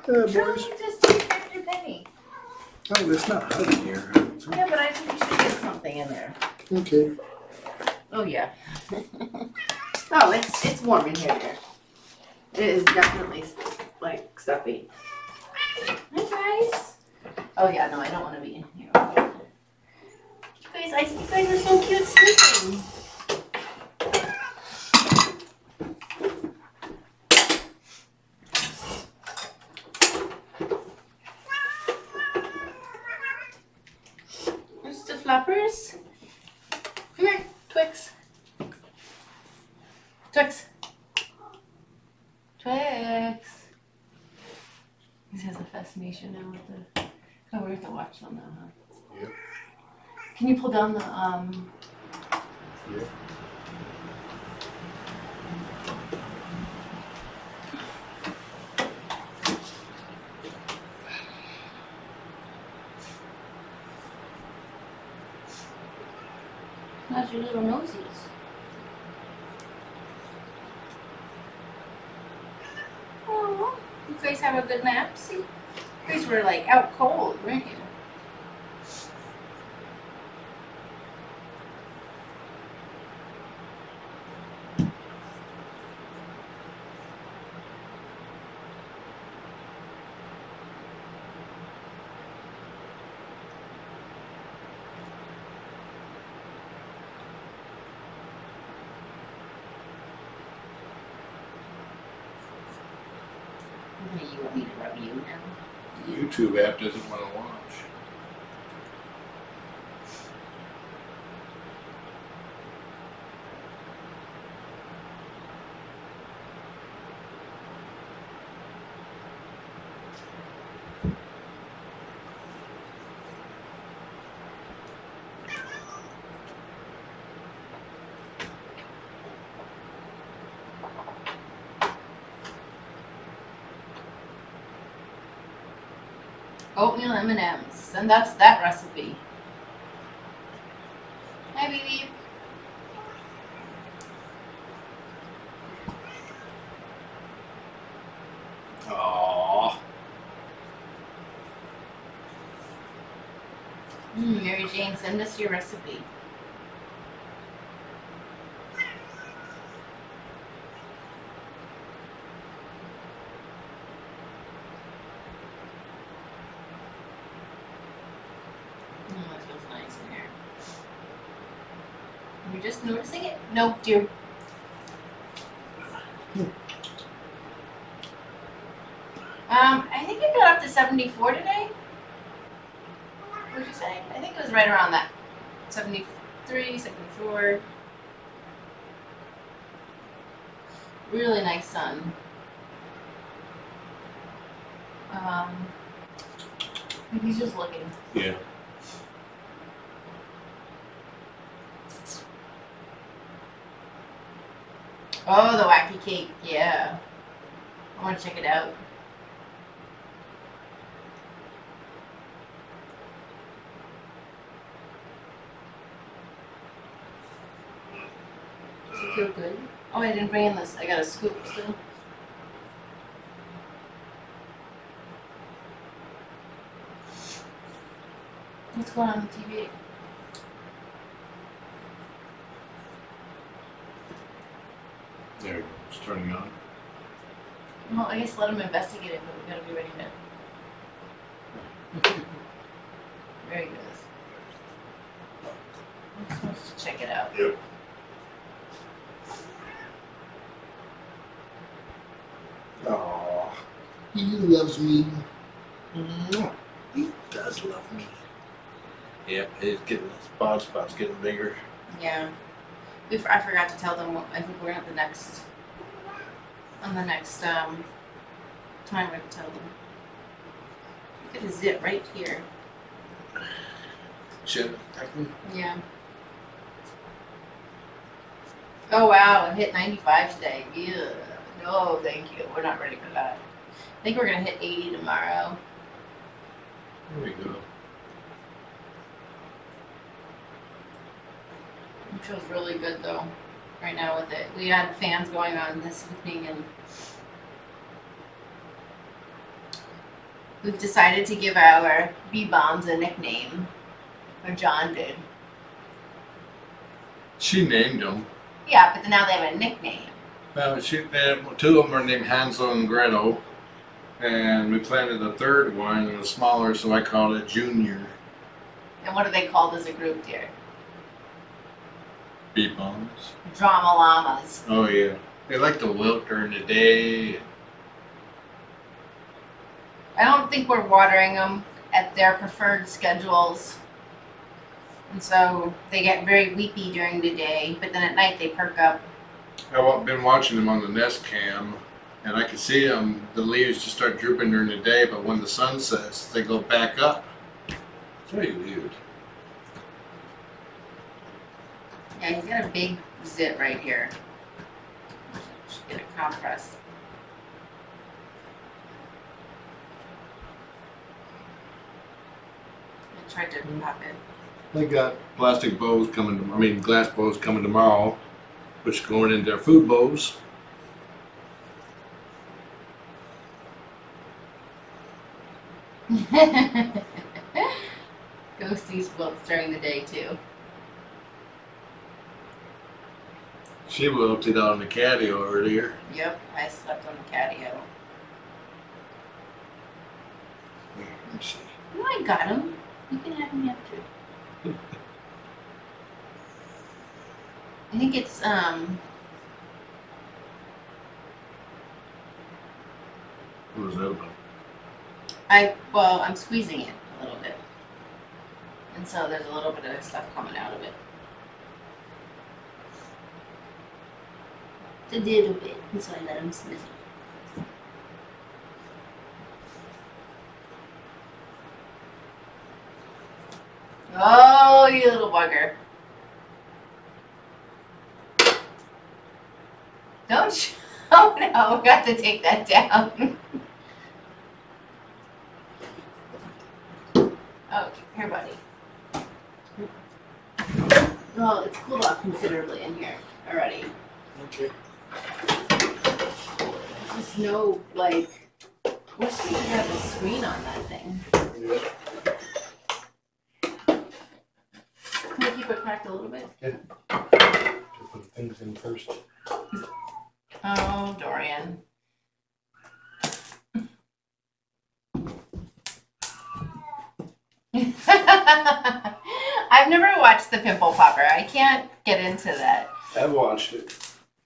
Boys. Just take your penny. Oh, it's not hot in here. Yeah, but I think you should get something in there. Okay. Oh yeah. Oh, it's warm in here. There. It is definitely like stuffy. Hi guys. Oh yeah, no, I don't want to be in here. You guys, you guys are so cute sleeping. There's the flappers. Come here, Twix. Twix. Twix. He has a fascination now with the. Oh, we have to watch them now, huh? Yep. Can you pull down the Yep. How's your little nosies? Oh, you guys have a good nap? See? You guys were like out cold, weren't you? You want me to rub you now? The YouTube app doesn't want to launch. Oatmeal M&Ms, and that's that recipe. Hi, baby. Aww. Mary Jane, send us your recipe. That feels nice in here. You're just noticing it? No, dear. I think it got up to 74 today. What did you say? I think it was right around that. 73, 74. Really nice sun. He's just looking. Yeah. Oh, the wacky cake. Yeah. I want to check it out. Does it feel good? Oh, I didn't bring in this. I got a scoop still. What's going on the TV? There we go. It's turning on. Well, I guess let them investigate it, but we gotta be ready to. Very good. I'm supposed to check it out. Yep. Aww. He loves me. He does love me. Yep, he's getting his spot's getting bigger. Yeah. I forgot to tell them. I think we're at the next. On the next time, I can tell them. Look at his zit right here. Chip, acne? Yeah. Oh wow! It hit 95 today. Yeah. No, thank you. We're not ready for that. I think we're gonna hit 80 tomorrow. There we go. It feels really good though, right now with it. We had fans going on this evening and We've decided to give our bee bombs a nickname. Or John did. She named them. Yeah, but now they have a nickname. Two of them are named Hansel and Gretel. And we planted a third one, it was smaller, so I called it Junior. And what are they called as a group, dear? Bee bombs. Drama llamas. Oh yeah. They like to wilt during the day. I don't think we're watering them at their preferred schedules. And so they get very weepy during the day, but then at night they perk up. I've been watching them on the Nest Cam, and I can see them, the leaves just start drooping during the day, but when the sun sets, they go back up. It's very weird. Yeah, he's got a big zit right here. Should get a compress. I tried to pop it. They got plastic bows coming, glass bows coming tomorrow, which are going into their food bowls. Ghosties wilts during the day too. She wilted out on the catio earlier. Yep, I slept on the catio. Let me see. Oh, I got him. You can have him yet too. I think it's What was that about? I'm squeezing it a little bit. And so there's a little bit of stuff coming out of it. A little bit. And so I let him sniff it. Oh, you little bugger. Don't you? Oh no, we got to take that down. Oh, here, buddy. Well, it's cooled off considerably in here already. Okay. There's no, like, wish we could have a screen on that thing. Yeah. Can we keep it cracked a little bit? Yeah. To put things in first. Oh, Dorian. I've never watched the Pimple Popper. I can't get into that. I've watched it.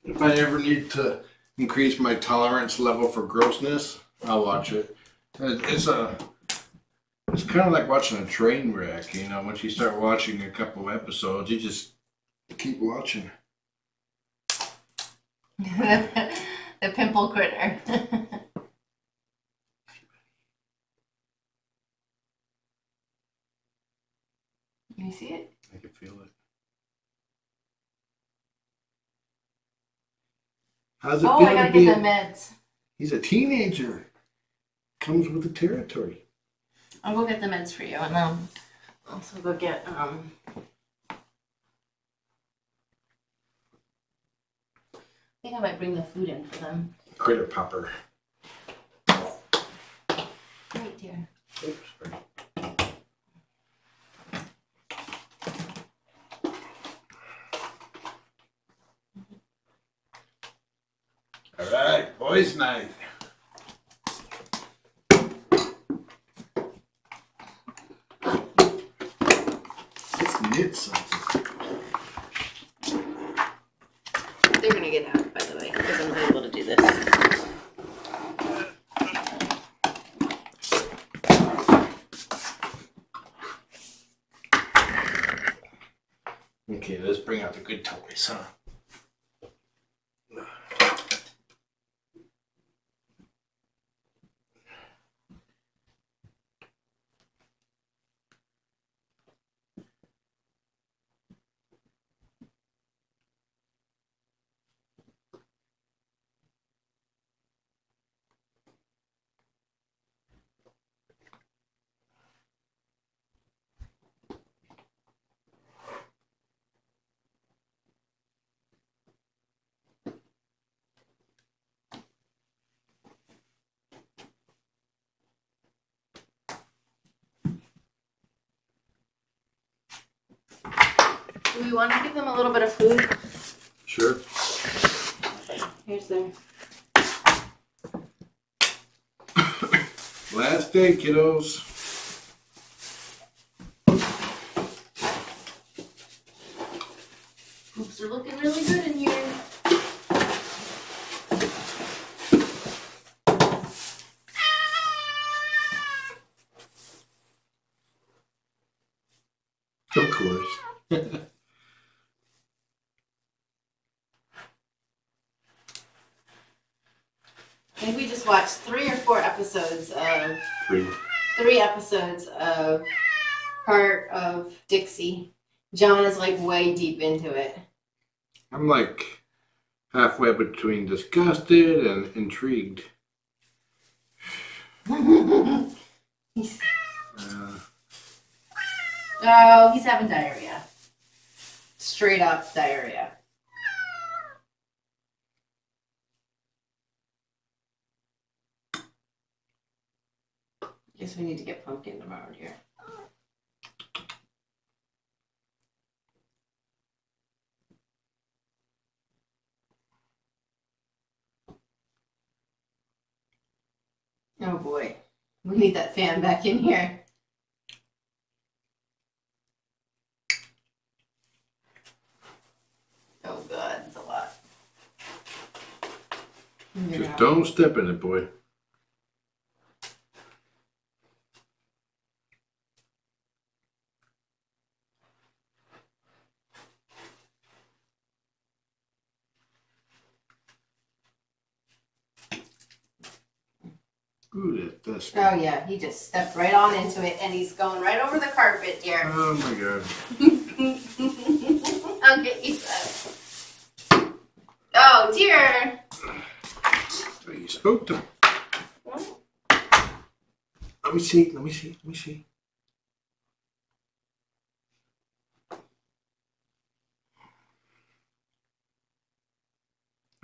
If I ever need to increase my tolerance level for grossness, I'll watch it. It's kind of like watching a train wreck, you know. Once you start watching a couple episodes, you just keep watching. The pimple critter. You see it? I can feel it. How's it Oh, feel I gotta to be get the meds. He's a teenager. Comes with the territory. I'll go get the meds for you, and also go get I think I might bring the food in for them. Critter popper. Right, dear. Oops, sorry. All right, boys' night. Let's knit something. They're gonna get out, by the way, because I'm not able to do this. Okay, let's bring out the good toys, huh? you want to give them a little bit of food? Sure. Here's their. Last day, kiddos. Oops, they're looking really good in here. Of course. I think we just watched 3 or 4 episodes of 3 episodes of Heart of Dixie. John is like way deep into it. I'm like halfway between disgusted and intrigued. He's, oh, he's having diarrhea. Straight up diarrhea. Guess we need to get Pumpkin tomorrow, dear. Oh boy, we need that fan back in here. Oh god, it's a lot. Just don't step in it, boy. Ooh, that's. Oh yeah, he just stepped right on into it and he's going right over the carpet, dear. Oh my god. I'll get you that. Oh dear. So you spooked him. Let me see. Let me see. Let me see.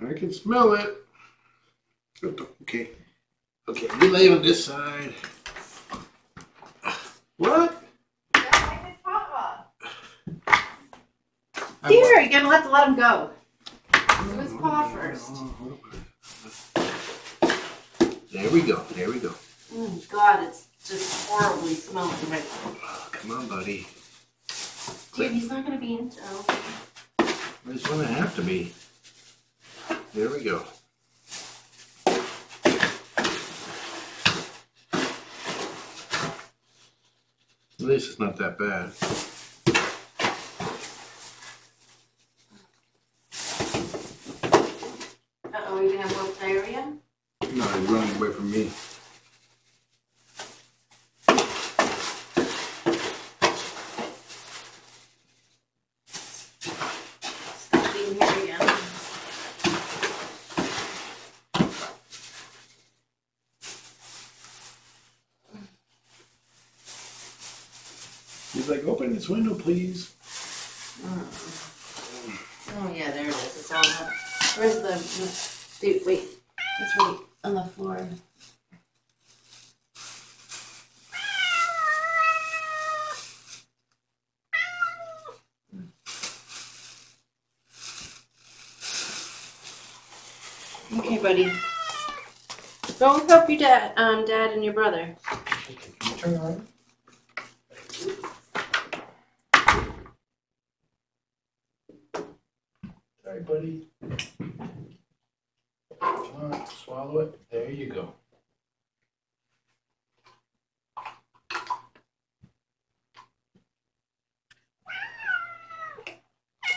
I can smell it. Okay. Okay, you lay on this side. What? Dear, you're gonna have to let him go. Do his paw first. There we go. There we go. Oh God, it's just horribly smelling right now. Oh, come on, buddy. Dude, he's not gonna be into. It's gonna have to be. There we go. At least it's not that bad. Uh-oh, you gonna have more diarrhea? No, he's running away from me. Stop being here again. He's like, open this window, please. Oh yeah, there it is. It's all up. Where's the dude, wait. It's right on the floor. Okay, buddy. Go help your dad, dad and your brother. Okay, can you turn around? Sorry, buddy. Come on, swallow it. There you go.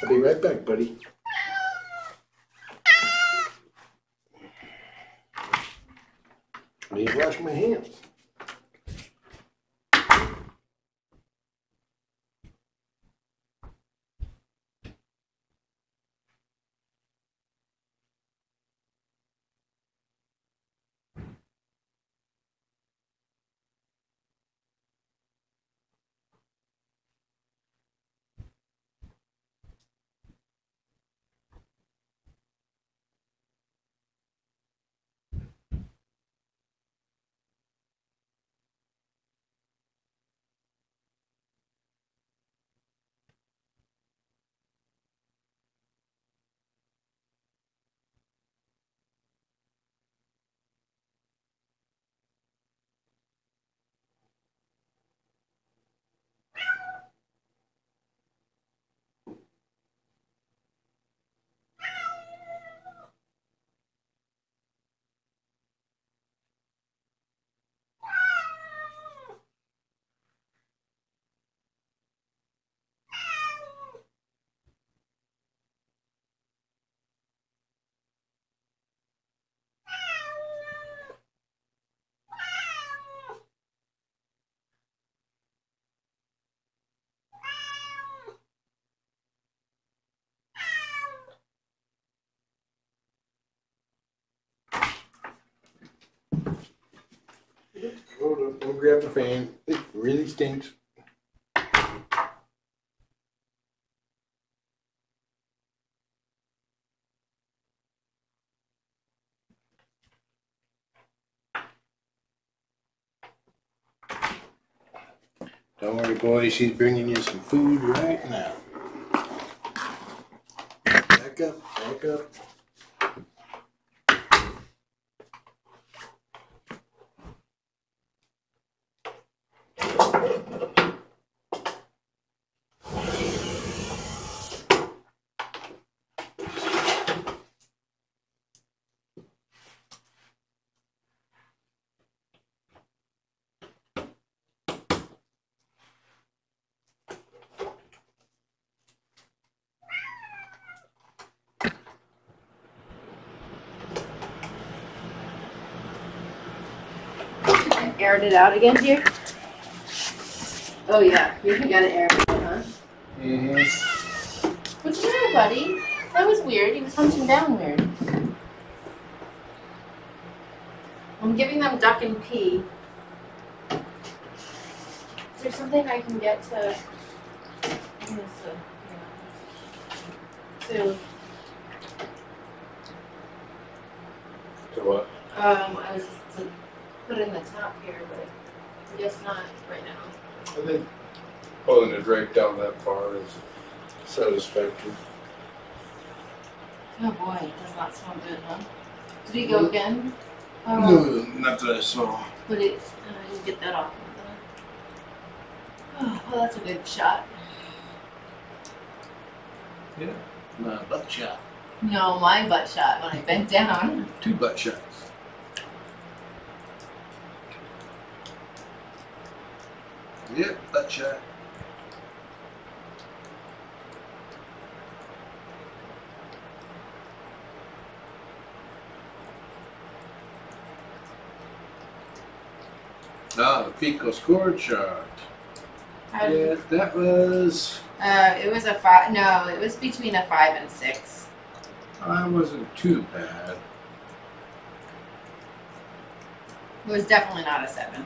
I'll be right back, buddy. I need to wash my hands. Hold on, don't grab the fan. It really stinks. Don't worry, boy. She's bringing you some food right now. Back up, back up. Aired it out again, dear? Oh yeah, you gotta air it out, huh? Mm-hmm. What's the matter, buddy? That was weird. He was hunching down weird. I'm giving them duck and pea. Is there something I can get to? To what? I was just to put in the top here, but I guess not right now. I think pulling it right down that far is satisfactory. Oh boy, it does not smell good, huh? Did he go again? No, not that I saw. But it, you get that off. Oh, well, that's a good shot. Yeah, my butt shot. No, my butt shot when I bent down. 2 butt shots. Yep, butt shot. Ah, the fecal scored shot. Yeah, that was. It was a 5. No, it was between a 5 and 6. That wasn't too bad. It was definitely not a 7.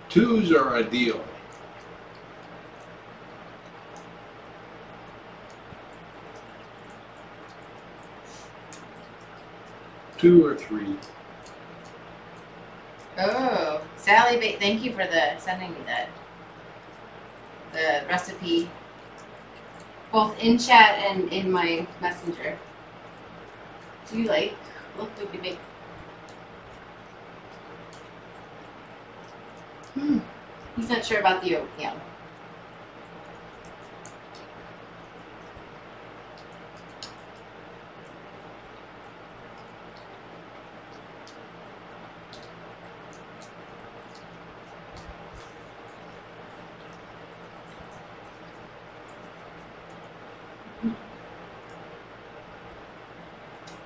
Twos are ideal. Two or 3. Oh, Sally, thank you for sending me the recipe, both in chat and in my messenger. Do you like? Look, we can make. He's not sure about the oatmeal.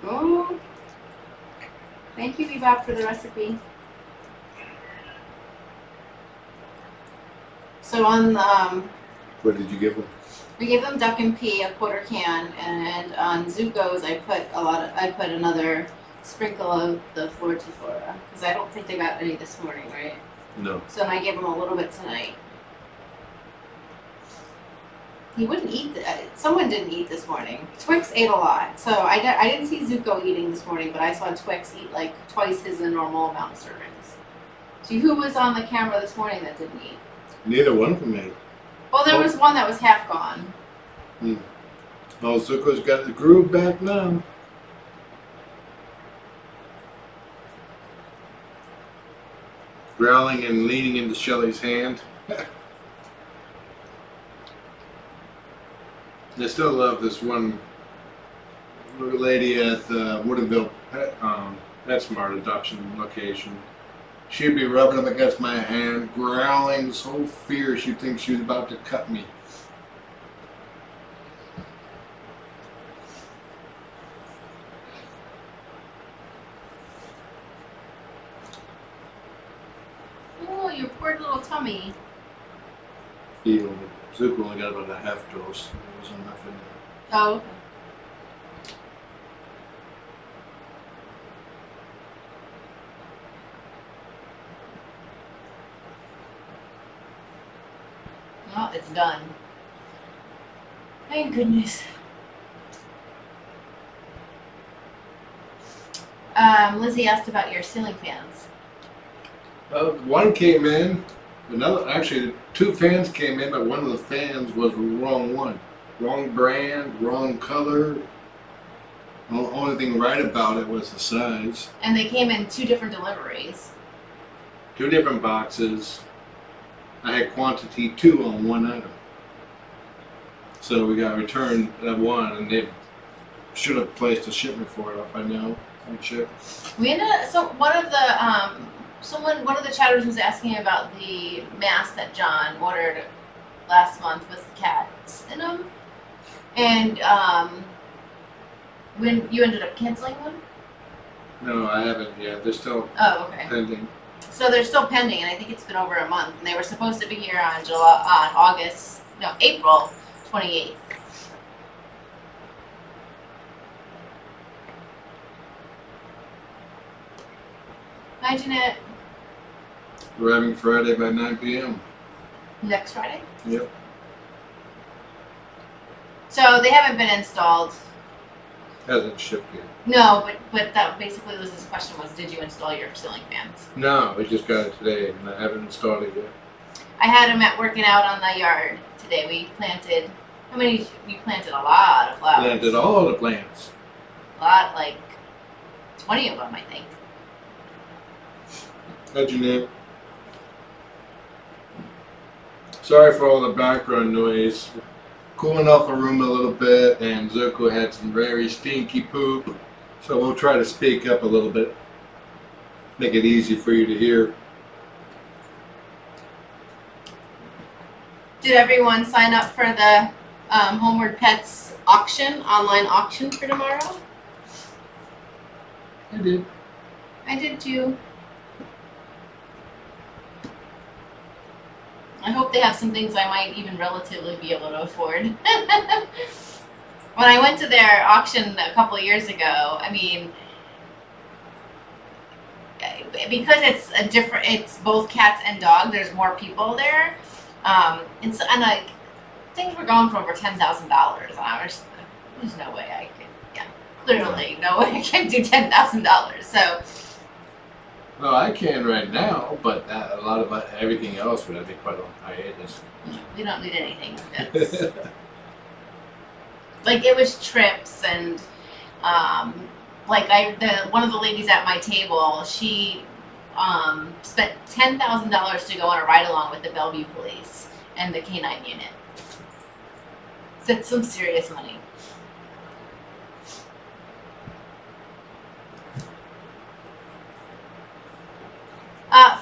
Oh, thank you, Bebop, for the recipe. So on What did you give them? we gave them duck and pea, a quarter can, and on Zuko's I put another sprinkle of the flora because I don't think they got any this morning, right? No. So I gave them a little bit tonight. He wouldn't eat. Someone didn't eat this morning. Twix ate a lot, so I didn't see Zuko eating this morning, but I saw Twix eat like twice his normal amount of servings. So who was on the camera this morning that didn't eat? Neither one of them ate. Well, there was one that was half gone. Oh, Zuko's got the groove back now. Growling and leaning into Shelly's hand. I still love this one little lady at the Woodinville PetSmart adoption location. She'd be rubbing up against my hand, growling so fierce you'd think she was about to cut me. Oh, your poor little tummy. Healed. Zuko only got about a half dose. There wasn't enough in there. Oh, okay. Well, it's done. Thank goodness. Lizzie asked about your ceiling fans. One came in, actually 2 fans came in, but one of the fans was the wrong one. Wrong brand, wrong color. The only thing right about it was the size. And they came in 2 different deliveries. 2 different boxes. I had quantity 2 on one item. So we got returned that one, and they should have placed a shipment for it up by now. I'm sure. We ended up, so one of the chatters was asking about the mask that John ordered last month with cats in them. And when you ended up canceling one? No, I haven't yet. They're still pending. So they're still pending, and I think it's been over a month. And they were supposed to be here on April 28th. Hi, Jeanette. Arriving Friday by 9 p.m. Next Friday? Yep. So they haven't been installed. Hasn't shipped yet. No, but that basically was his question was, did you install your ceiling fans? No, we just got it today, and I haven't installed it yet. I had him working out on the yard today. We planted, how many? We planted a lot of flowers. Planted all the plants. A lot, like 20 of them, I think. Hi, Jeanette. Sorry for all the background noise. Cooling off the room a little bit, and Zuko had some very stinky poop. So we'll try to speak up a little bit. Make it easy for you to hear. Did everyone sign up for the Homeward Pets auction, online auction for tomorrow? I did. I did too. I hope they have some things I might even relatively be able to afford. When I went to their auction a couple of years ago, I mean, because it's both cats and dogs, there's more people there. And like, things were going for over $10,000. And I was, there's no way I could, clearly no way I can do $10,000. So. Well, I can right now, but a lot of everything else would have been quite on hiatus. We don't need anything. That's, like, it was trips and like one of the ladies at my table, she spent $10,000 to go on a ride along with the Bellevue Police and the Canine Unit. So it's some serious money.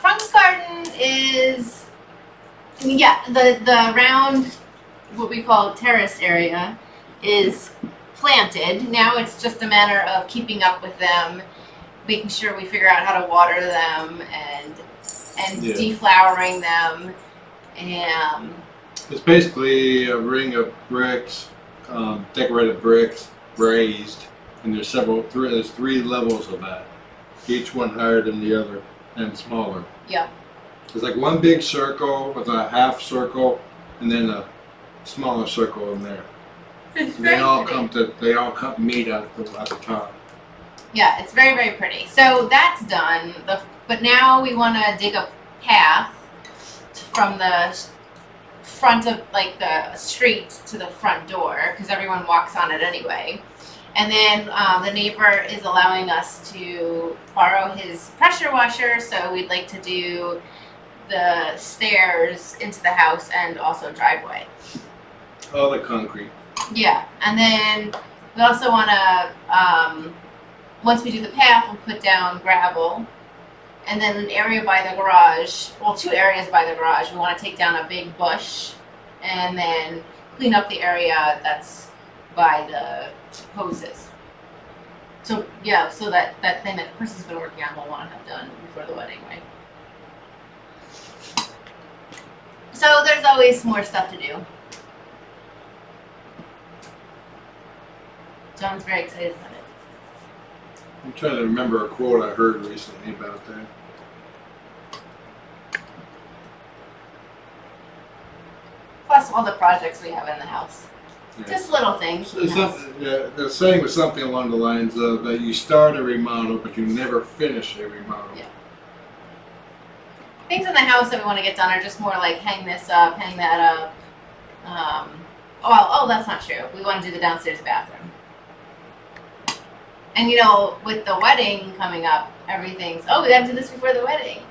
Frank's garden is, the round, what we call terrace area, is planted. Now it's just a matter of keeping up with them, making sure we figure out how to water them and deflowering them. And it's basically a ring of bricks, decorated bricks, raised, and there's 3 levels of that, each one higher than the other and smaller. Yeah. It's like one big circle with a half circle, and then a smaller circle in there. They all meet at the top. Yeah, it's very, very pretty. So that's done. But now we want to dig a path from the front of the street to the front door because everyone walks on it anyway. And then the neighbor is allowing us to borrow his pressure washer, so we'd like to do the stairs into the house and also driveway. All the concrete. Yeah, and then we also want to, once we do the path, we'll put down gravel. And then an area by the garage, well, 2 areas by the garage, we want to take down a big bush and then clean up the area that's by the hoses. So yeah, so that thing that Chris has been working on we'll want to have done before the wedding, right? So there's always more stuff to do. John's very excited about it. I'm trying to remember a quote I heard recently about that. Plus all the projects we have in the house. Yeah. Just little things. The saying was something along the lines of that you start a remodel, but you never finish a remodel. Yeah. Things in the house that we want to get done are just more like hang this up, hang that up. Oh, that's not true. We want to do the downstairs bathroom. And you know, with the wedding coming up, everything's, oh, we got to do this before the wedding.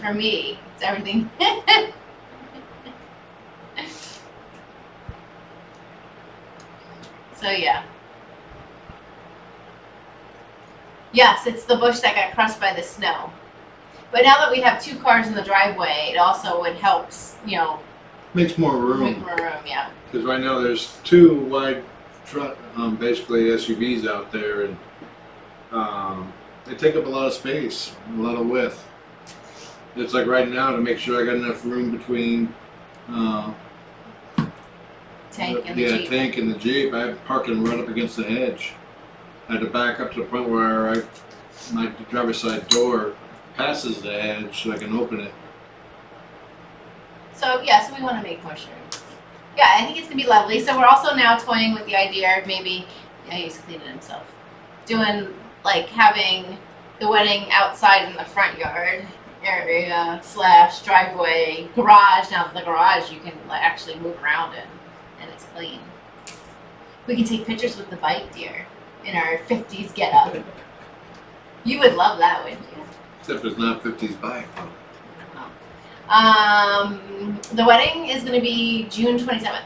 For me, it's everything. So yeah. Yes, it's the bush that got crushed by the snow. But now that we have 2 cars in the driveway, it also would help, you know. Makes more room. Make more room, yeah. Because right now there's 2 wide truck, basically SUVs out there, and they take up a lot of space, a lot of width. It's like right now to make sure I got enough room between tank and the Jeep. Tank and the Jeep. I had parking right up against the hedge. I had to back up to the point where my driver's side door passes the hedge so I can open it. So yeah, so we want to make more sure. Yeah, I think it's gonna be lovely. So we're also now toying with the idea of maybe, yeah, he's cleaning himself, doing like having the wedding outside in the front yard area / driveway, garage. Now the garage you can actually move around in, and it's clean. We can take pictures with the bike, dear, in our 50s get up. You would love that, wouldn't you? Except it's not 50s bike. The wedding is going to be June 27th.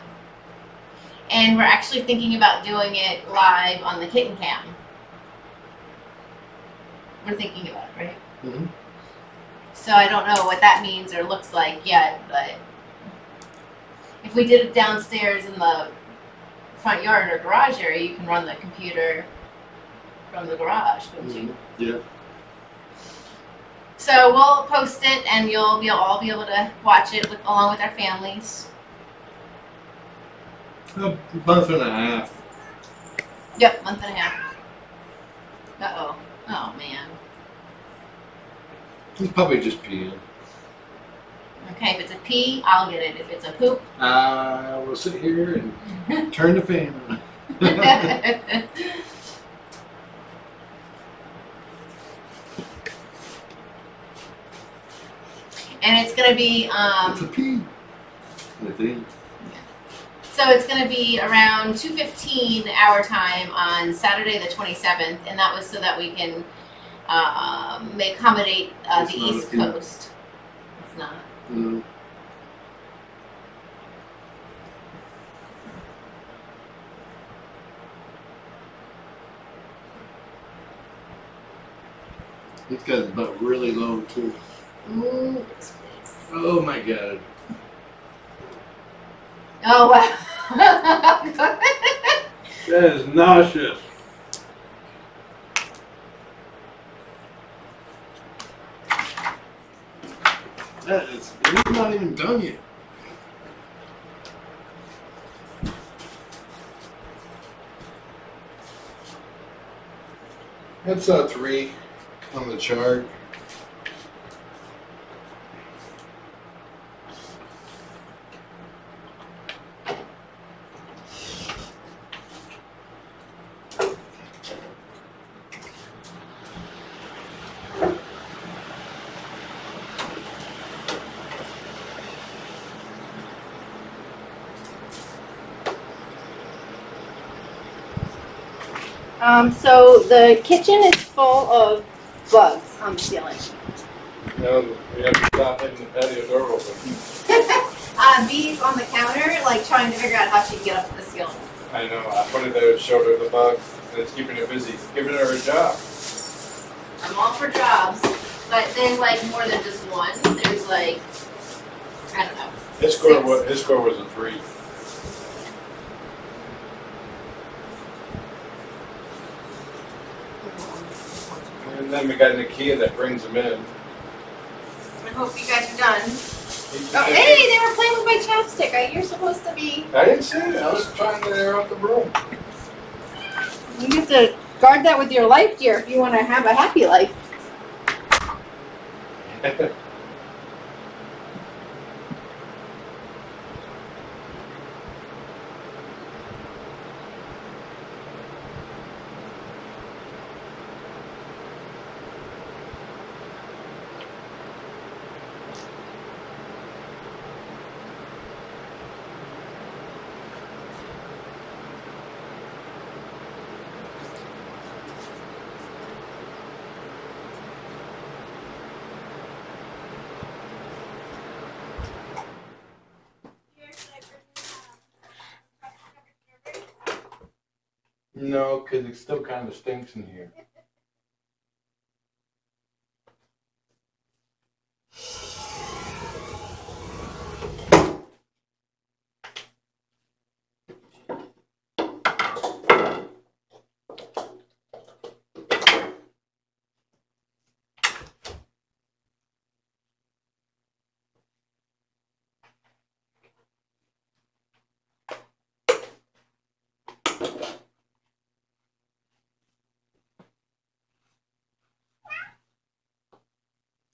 And we're actually thinking about doing it live on the Kitten Cam. We're thinking about it, right? Mm-hmm. So I don't know what that means or looks like yet, but if we did it downstairs in the front yard or garage area, you can run the computer from the garage, couldn't you? Yeah. So we'll post it, and you'll all be able to watch it along with our families. A month and a half. Yep, month and a half. Uh-oh. Oh, man. He's probably just peeing. Okay, if it's a pee, I'll get it. If it's a poop... I will sit here and turn the fan on. And it's going to be... It's a pee, I think. So it's going to be around 2:15 our time on Saturday the 27th, and that was so that we can accommodate the East Coast. It's not. No. He's got his butt really low too. Ooh, this place. Oh my god. Oh wow. That is nauseous. It's not even done yet. That's a 3 on the chart. So the kitchen is full of bugs on the ceiling. No, we have to stop leaving the patio door open. Bees on the counter, like trying to figure out how she can get up to the ceiling. I know. I put it there to show her the bug. And it's keeping her busy. Giving her a job. I'm all for jobs, but there's like more than just one. There's like, I don't know. His score was a 3. And then we got Nakia that brings them in. I hope you guys are done. Oh, hey, they were playing with my chapstick. You're supposed to be... I didn't see it. I was trying to air out the room. You get to guard that with your life, dear, if you want to have a happy life. No, because it still kind of stinks in here.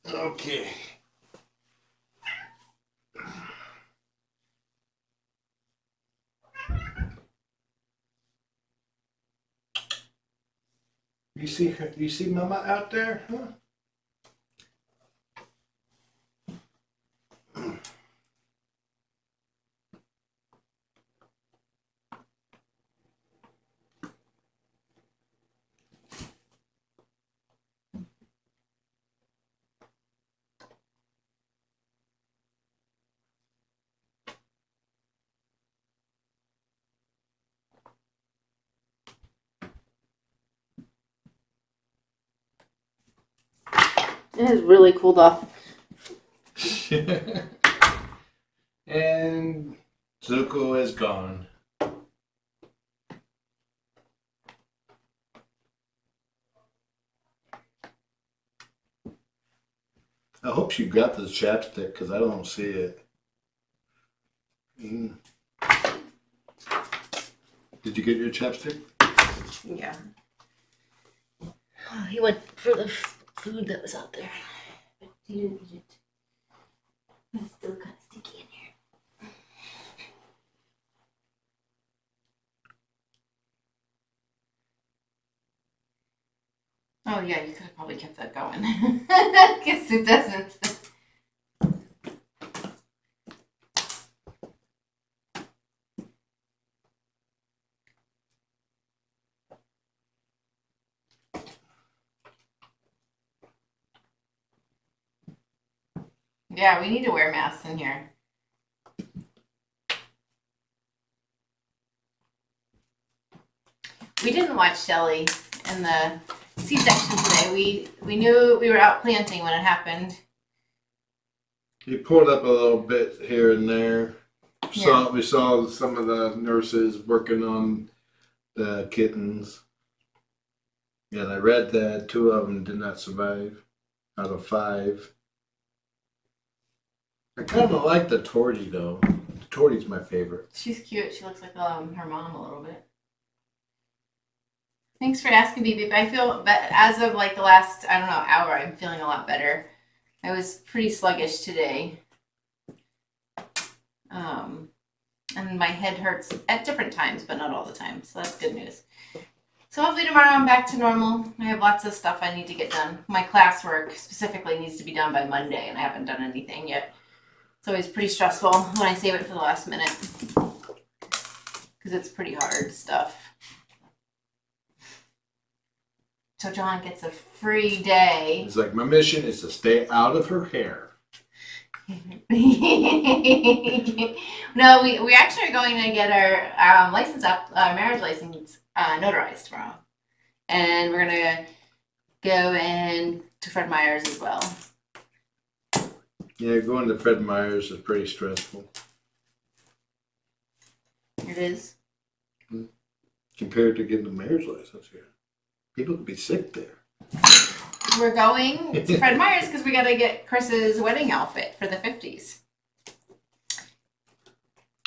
Okay. You see her? You see Mama out there? Huh? It has really cooled off. And Zuko is gone. I hope she got the chapstick because I don't see it. Did you get your chapstick? Yeah. Oh, he went for the food that was out there. But he didn't eat it. It's still kind of sticky in here. Oh yeah, you could have probably kept that going. Guess it doesn't. Yeah, we need to wear masks in here. We didn't watch Shelly in the C-section today. We knew we were out planting when it happened. He pulled up a little bit here and there. Yeah. We saw some of the nurses working on the kittens. Yeah, and I read that 2 of them did not survive out of 5. I kind of like the Tortie though. The Tortie's my favorite. She's cute. She looks like her mom a little bit. Thanks for asking, BB. I feel, but as of like the last, I don't know, hour, I'm feeling a lot better. I was pretty sluggish today. And my head hurts at different times, but not all the time. So that's good news. So hopefully tomorrow I'm back to normal. I have lots of stuff I need to get done. My classwork specifically needs to be done by Monday, and I haven't done anything yet. It's always pretty stressful when I save it for the last minute because it's pretty hard stuff. So John gets a free day. It's like my mission is to stay out of her hair. No, we actually are going to get our license up, our marriage license notarized tomorrow, and we're gonna go in to Fred Meyer's as well. Yeah, going to Fred Meyer's is pretty stressful. It is. Compared to getting a marriage license here. People could be sick there. We're going to Fred Meyer's because we got to get Chris's wedding outfit for the 50s.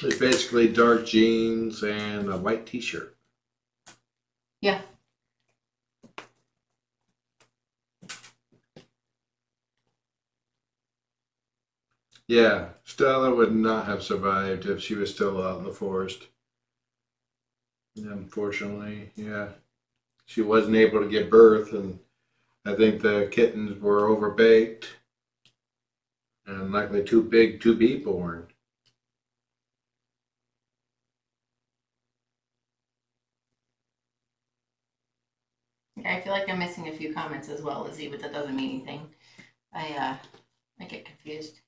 It's basically dark jeans and a white t-shirt. Yeah. Yeah, Stella would not have survived if she was still out in the forest. Unfortunately, yeah. She wasn't able to give birth, and I think the kittens were overbaked and likely too big to be born. Yeah, I feel like I'm missing a few comments as well, Lizzie, but that doesn't mean anything. I get confused.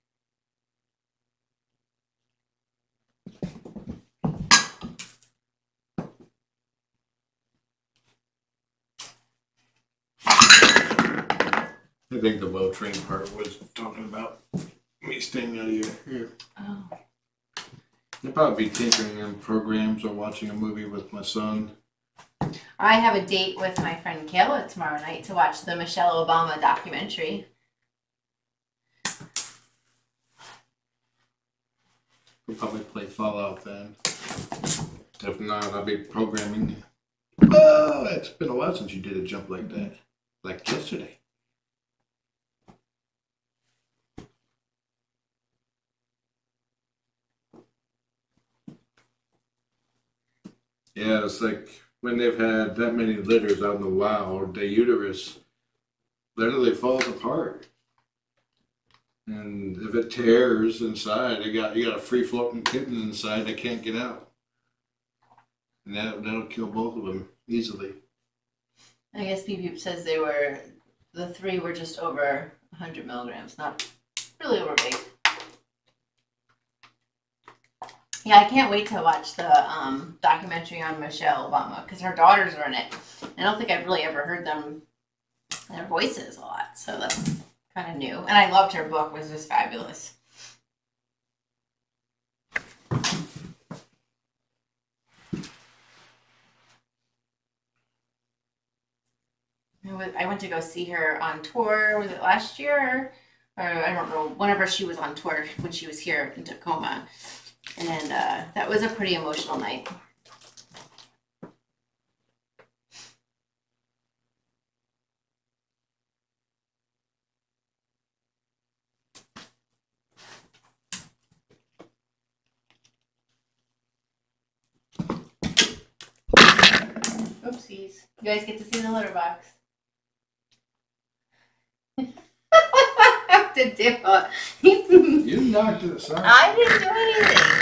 I think the well-trained part was talking about me staying out of your ear. Oh. I'd probably be tinkering in programs or watching a movie with my son. I have a date with my friend Kayla tomorrow night to watch the Michelle Obama documentary. We'll probably play Fallout then. If not, I'll be programming. Oh, it's been a while since you did a jump like that. Like yesterday. Yeah, it's like when they've had that many litters out in the wild, the uterus literally falls apart. And if it tears inside, you got a free floating kitten inside that can't get out. And that'll kill both of them easily. I guess Peep says the 3 were just over 100 milligrams, not really overweight. Yeah, I can't wait to watch the documentary on Michelle Obama because her daughters are in it. I don't think I've really ever heard their voices a lot, so that's kind of new. And I loved her book; it was just fabulous. I went to go see her on tour. Was it last year? Or I don't know. Whenever she was on tour, when she was here in Tacoma. And that was a pretty emotional night. Oopsies. You guys get to see the litter box. I have to do it. You knocked it aside. I didn't do anything.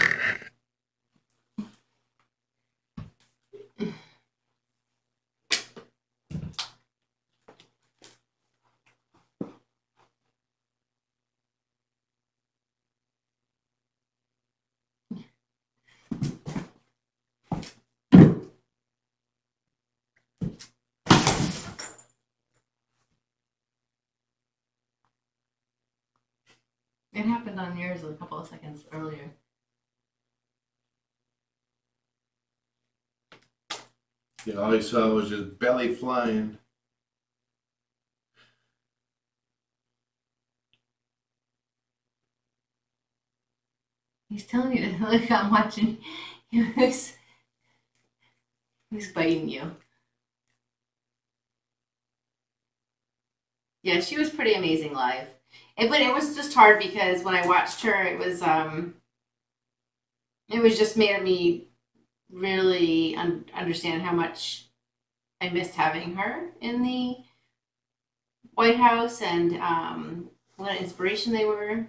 It happened on yours a couple of seconds earlier. Yeah, all he saw was just belly flying. He's telling you, look, I'm watching. Who's biting you? Yeah, she was pretty amazing live. But it was just hard because when I watched her, it was just made me really understand how much I missed having her in the White House and what an inspiration they were.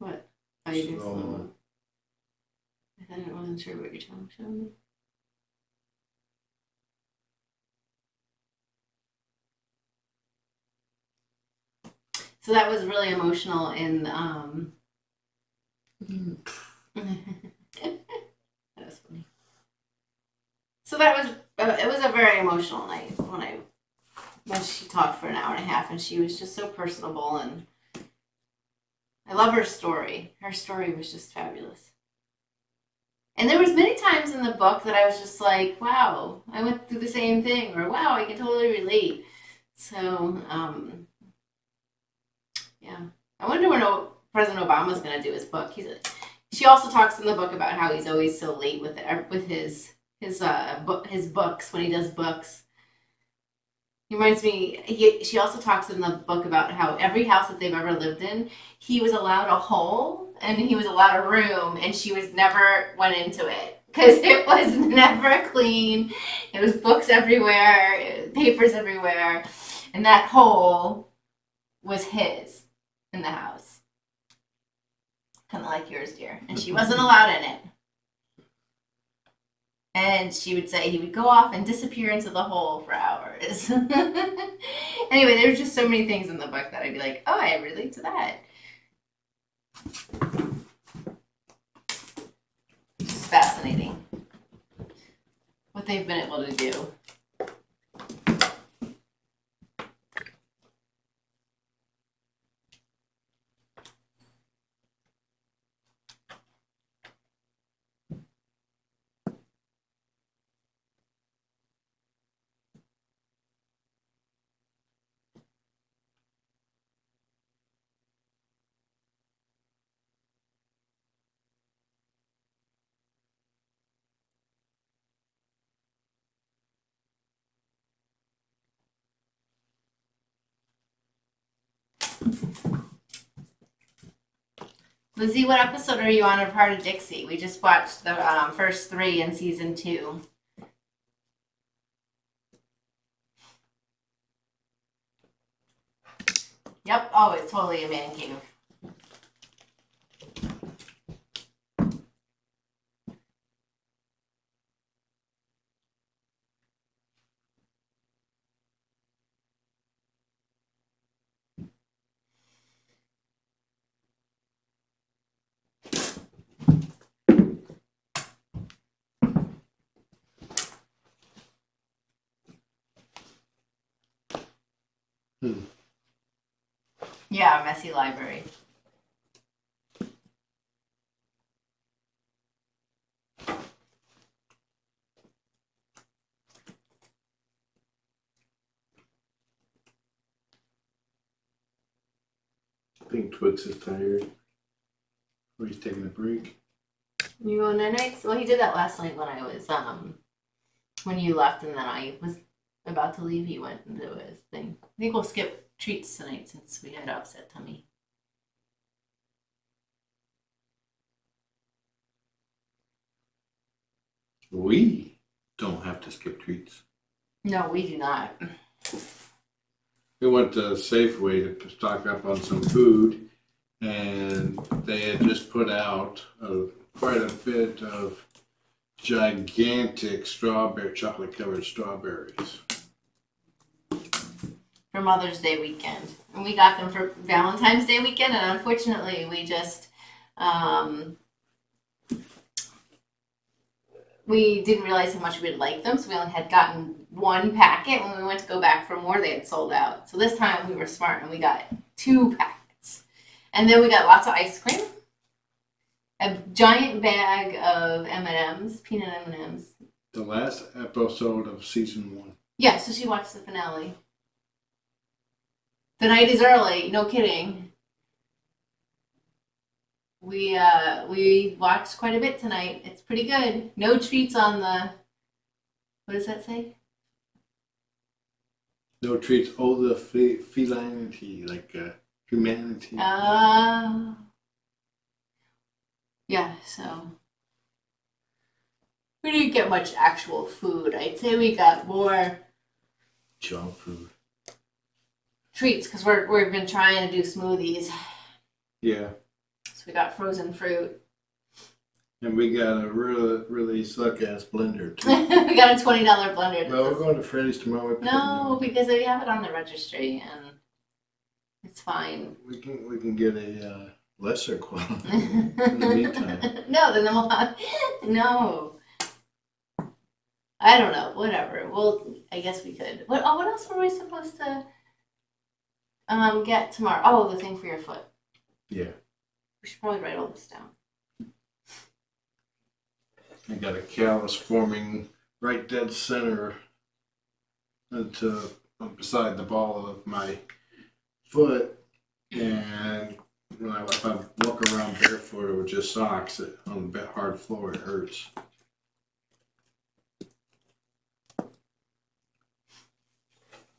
What? Oh, you did slow. I thought I wasn't sure what you're showing me. So that was really emotional in that was funny. So that was it was a very emotional night when she talked for an hour and a half, and she was just so personable, and I love her story. Her story was just fabulous. And there was many times in the book that I was just like, wow, I went through the same thing, or wow, I can totally relate. So yeah, I wonder when President Obama's going to do his book. She also talks in the book about how he's always so late with his his books when he does books. He reminds me. She also talks in the book about how every house that they've ever lived in, he was allowed a hole and he was allowed a room, and she was never went into it because it was never clean. It was books everywhere, papers everywhere, and that hole was his in the house, kind of like yours, dear. And she wasn't allowed in it. And she would say he would go off and disappear into the hole for hours. Anyway, there's just so many things in the book that I'd be like, oh, I relate to that. It's fascinating what they've been able to do. Lizzie, what episode are you on of Heart of Dixie? We just watched the first 3 in season 2. Yep. Oh, it's totally a man cave. Yeah, messy library. I think Twix is tired. Or he's taking a break. You going night nights? Well, he did that last night when I was when you left, and then I was about to leave. He went into his thing. I think we'll skip treats tonight since we had upset tummy. We don't have to skip treats. No, we do not. We went to Safeway to stock up on some food, and they had just put out quite a bit of gigantic chocolate covered strawberries. For Mother's Day weekend. And we got them for Valentine's Day weekend, and unfortunately we just we didn't realize how much we'd like them, so we only had gotten 1 packet. When we went to go back for more, they had sold out. So this time we were smart and we got 2 packets. And then we got lots of ice cream, a giant bag of M&Ms, peanut M&Ms. The last episode of season 1. Yeah, so she watched the finale. The night is early, no kidding. We watched quite a bit tonight. It's pretty good. No treats on the, what does that say? No treats. Oh, the felinity, like humanity. Yeah, so we didn't get much actual food. I'd say we got more junk food. Treats, because we've been trying to do smoothies. Yeah. So we got frozen fruit. And we got a really suck-ass blender, too. We got a $20 blender. Well, we're going to Freddy's tomorrow. No, because we have it on the registry, and it's fine. We can get a lesser quality in the meantime. No, then we'll have... No. I don't know. Whatever. Well, I guess we could. What else were we supposed to get tomorrow? Oh, the thing for your foot. Yeah. We should probably write all this down. I got a callus forming right dead center beside the ball of my foot, and if I walk around barefoot or with just socks on the hard floor, it hurts.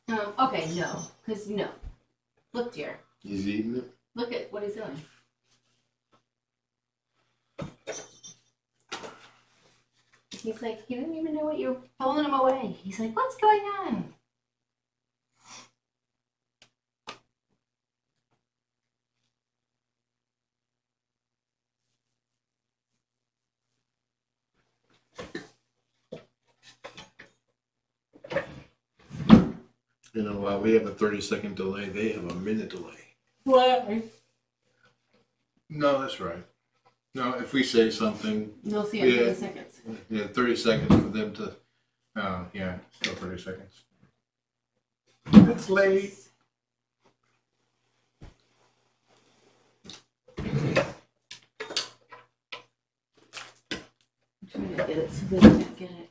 Okay, no. Because, no. Look, dear. He's eating it. Look at what he's doing. He's like, you didn't even know what you're pulling him away. He's like, what's going on? You know, while we have a 30-second delay, they have a minute delay. What? No, that's right. No, if we say something, You'll see in 30 seconds. yeah, 30 seconds for them to, yeah, still 30 seconds. It's late. I'm trying to get it so they can't get it.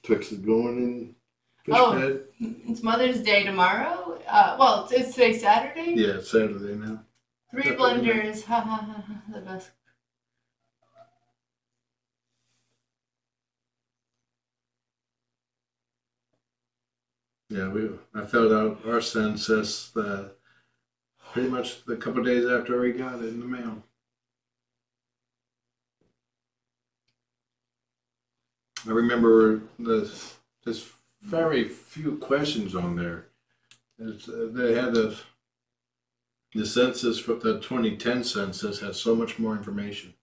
Twix is going in fish bed. It's Mother's Day tomorrow. Well, it's today Saturday. Yeah, it's Saturday now. 3 blenders. Ha ha ha ha. The best. Yeah, I filled out our census pretty much a couple days after we got it in the mail. I remember there's very few questions on there. They had the census for the 2010 census had so much more information.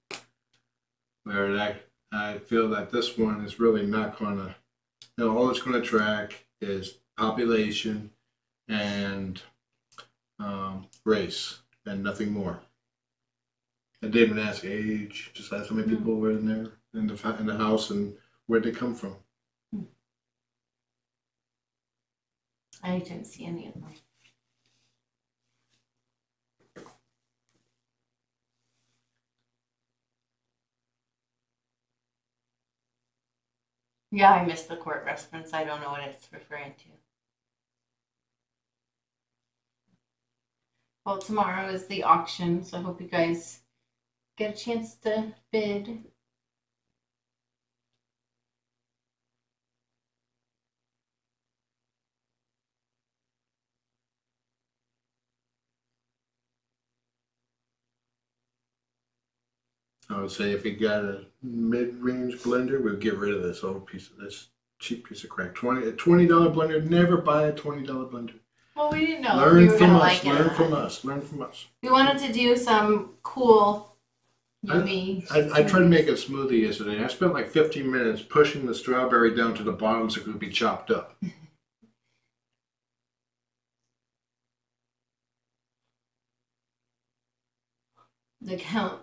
Where I feel that this one is really not gonna. All it's gonna track is population and race and nothing more. It didn't even ask age, just ask how many people were in there in the house and where'd they come from. I didn't see any of them. Yeah, I missed the court reference. I don't know what it's referring to. Well, tomorrow is the auction, so I hope you guys get a chance to bid. I would say if you got a mid-range blender, we'd get rid of this cheap piece of crap. A $20 blender. Never buy a $20 blender. Well, we didn't know Learn if we were from gonna us. like it. Learn from us. Learn from us. We wanted to do some cool, yummy. I tried to make a smoothie yesterday. I spent like 15 minutes pushing the strawberry down to the bottom so it could be chopped up. The count.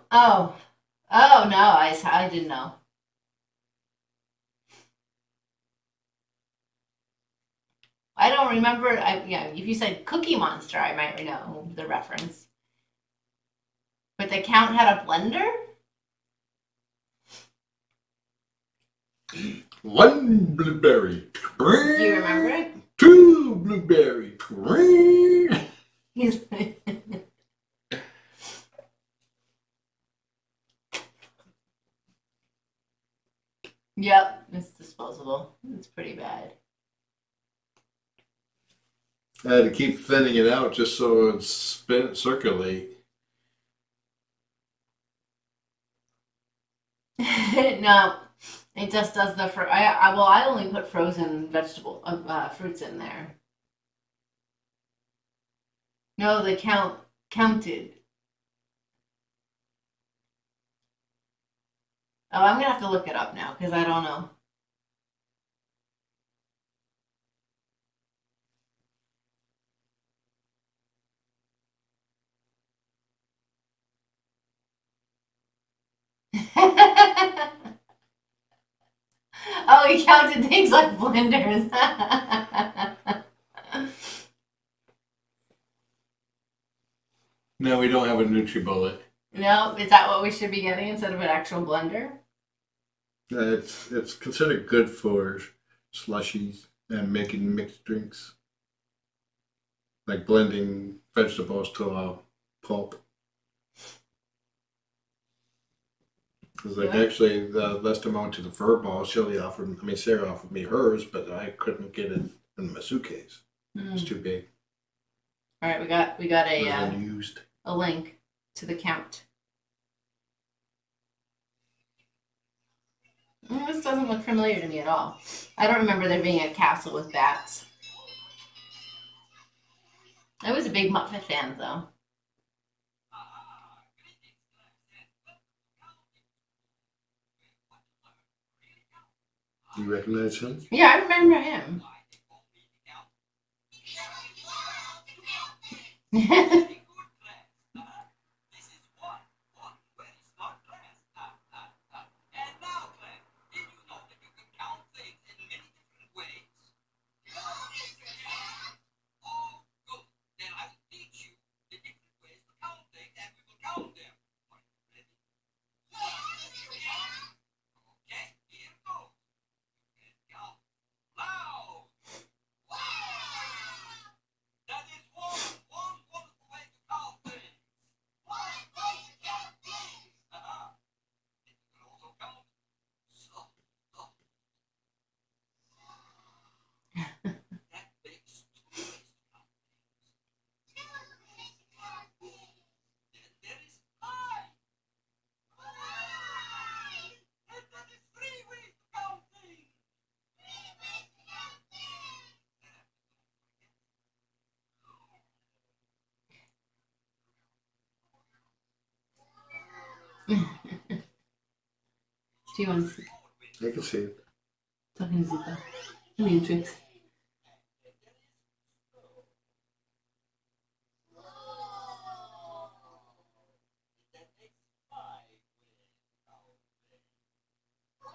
Oh no, I didn't know. I don't remember. Yeah, if you said Cookie Monster, I might know the reference. But the count had a blender? One blueberry. Do you remember it? 2 blueberry. He's Yep, it's disposable. It's pretty bad. I had to keep thinning it out just so it would circulate. No, it just does the I only put frozen vegetable fruits in there. No, they counted. Oh, I'm gonna have to look it up now because I don't know. Oh, he counted things like blenders. No, we don't have a NutriBullet. No, is that what we should be getting instead of an actual blender? It's considered good for slushies and making mixed drinks, like blending vegetables to a pulp. Because like actually, the last time I went to the fur ball, Sarah offered me hers, but I couldn't get it in my suitcase. It was too big. All right, we got a link to the count. This doesn't look familiar to me at all. I don't remember there being a castle with bats. I was a big Muppet fan, though. You recognize him? Yeah, I remember him. Do you want to see? I can see it. Talking to Zuko. I mean, Twix.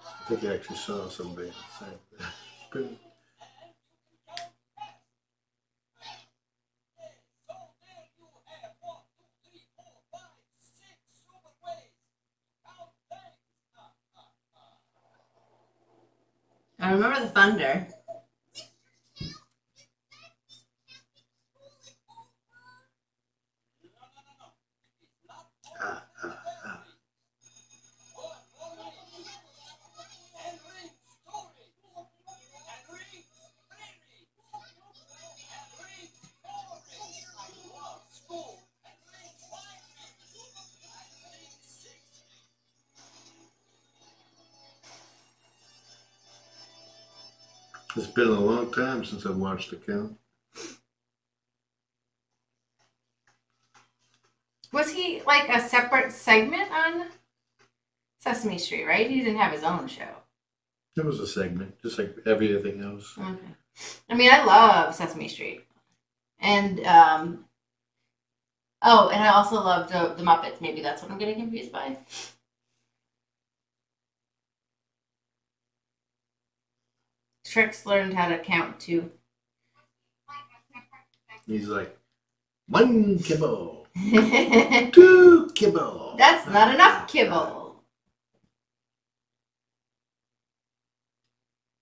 I think I actually saw somebody saying I remember the thunder. It's been a long time since I've watched the count. Was he like a separate segment on Sesame Street, right? He didn't have his own show. It was a segment, just like everything else. Okay. I mean, I love Sesame Street. And, and I also loved the Muppets. Maybe that's what I'm getting confused by. Trix learned how to count too. He's like, 1 kibble, 2 kibble. That's not enough kibble.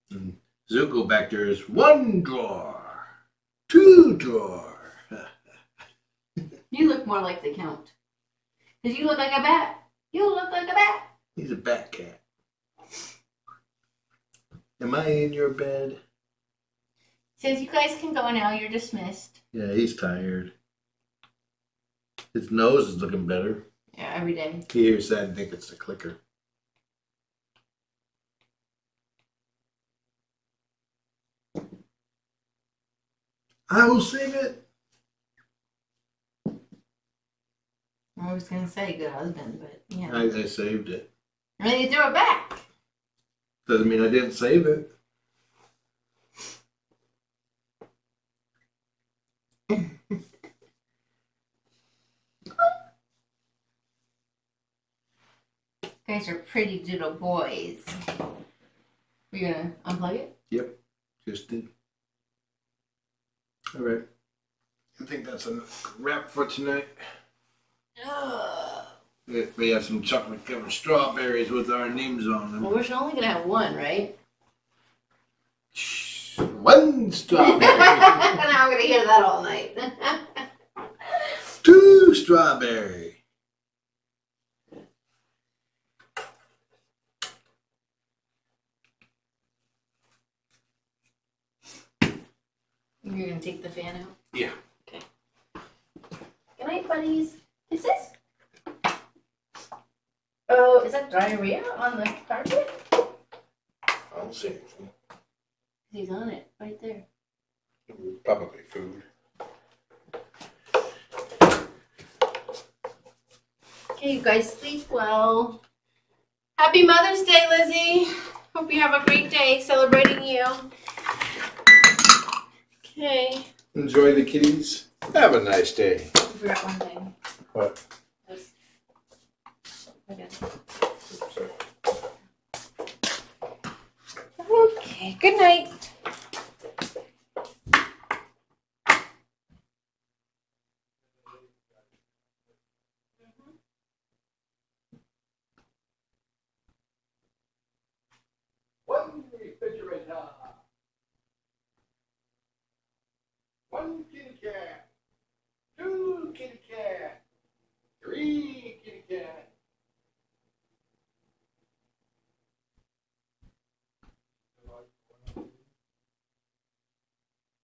And Zuko back there is 1 drawer, 2 drawer. You look more like the count. Because you look like a bat. You look like a bat. He's a bat cat. Am I in your bed? Says you guys can go now. You're dismissed. Yeah, he's tired. His nose is looking better. Yeah, every day. He hears that and thinks it's the clicker. I will save it. I was going to say good husband, but yeah. I saved it. And then you threw it back. Doesn't mean I didn't save it. Guys are pretty little boys. We're going to unplug it? Yep, just did. All right. I think that's a wrap for tonight. We have some chocolate covered strawberries with our names on them. Well, we're only going to have one, right? 1 strawberry. Now I'm going to hear that all night. 2 strawberry. You're gonna take the fan out? Yeah. Okay. Good night, buddies. Kisses? Oh, is that diarrhea on the carpet? I don't see anything. He's on it, right there. Probably food. Okay, you guys sleep well. Happy Mother's Day, Lizzie. Hope you have a great day celebrating you. Okay. Enjoy the kitties. Have a nice day. I forgot one thing. What? Just... Okay. Okay, good night.